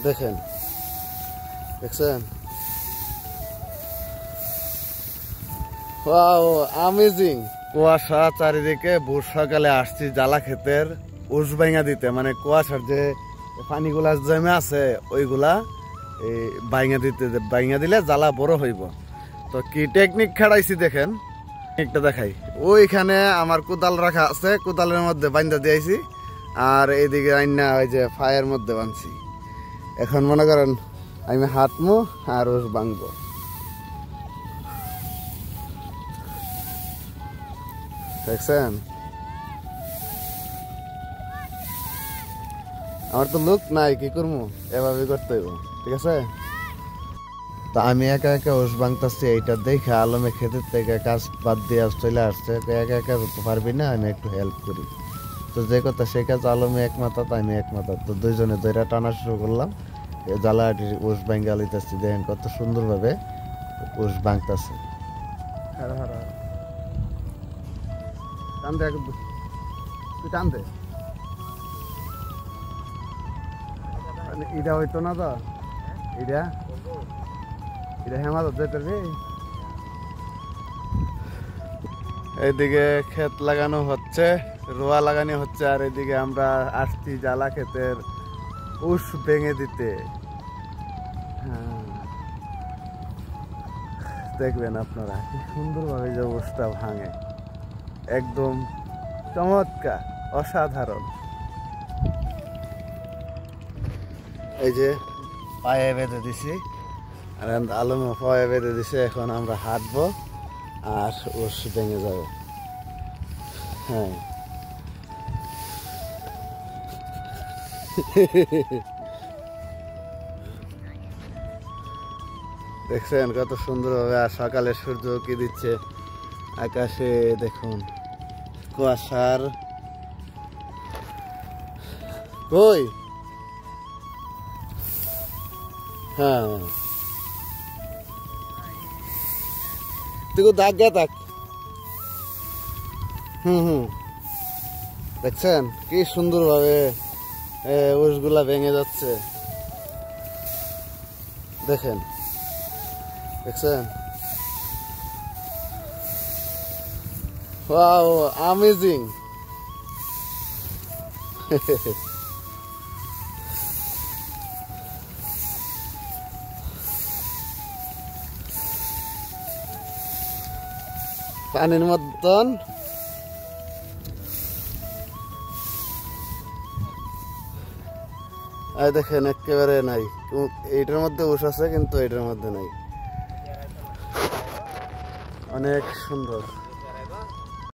দেখেন, দেখছেন? Wow, amazing. কুয়াশা চারিদিকে। ভোর সকালে আসছি জ্বালা ক্ষেতের উস ভাঙা দিতে, মানে কুয়াশার যে পানিগুলা জমে আছে ওইগুলা এই ভাঙা দিতে, ভাঙা দিলে জ্বালা বড় হইব। তো কি টেকনিক খাড়াইছি দেখেন, টেকনিকটা দেখাই। ওইখানে আমার কোদাল রাখা আছে, কোদালের মধ্যে বান্ধা দিয়েছি, আর এইদিকে আইনা ওই যে ফায়ের মধ্যে বাঁধছি। এখন মনে করেন আমি হাঁটমু আর উস ভাঙবো। দেখছেন? আমার তো লোক নাই, কি করবো, এভাবে করতে হইব। ঠিক আছে, তা আমি একা একা ওষ ভাঙতেছি। এইটা দেখে আলমে ক্ষেতের থেকে কাজ বাদ দিয়ে চলে আসছে। একা একা তো পারবি না, আমি একটু হেল্প করি। তো যে কথা সেই কাজ, আলমে এক মাথা তো আমি এক মাথা, তো দুইজনে দইরা টানা শুরু করলাম। জ্বালাটির ওষ ভাঙ্গা লিতেছি। দেখেন কত সুন্দরভাবে ওষ ভাঙতেছে। টানতে, তুই টানতে, এটা হইতো না তো, এটা হেমাদত যেতে রে। এইদিকে ক্ষেত লাগানো হচ্ছে, রোয়া লাগানো হচ্ছে, আর এদিকে আমরা আসছি জ্বালা ক্ষেতের উস ভেঙে দিতে। দেখবেন আপনারা কি সুন্দরভাবে যে উসটা ভাঙে, একদম চমৎকার, অসাধারণ। এই যে পায়ে বেঁধে দিছি, আর আলমে পায়ে বেঁধে দিছে। এখন আমরা হাঁটবো আর উস ভেঙে যাবে। হ্যাঁ, দেখছেন কত সুন্দরভাবে। আর সকালে সূর্য কি দিচ্ছে আকাশে, দেখুন কুয়াশার কই। হ্যাঁ, তুই দাগ গে তাক। দেখছেন কি সুন্দরভাবে উসগুলা ভেঙে যাচ্ছে। দেখেন, দেখছেন? Wow, amazing. পানির মতন দেখেন, একেবারে নাই। এইটার মধ্যে উস আছে কিন্তু এইটার মধ্যে নাই। অনেক সুন্দর।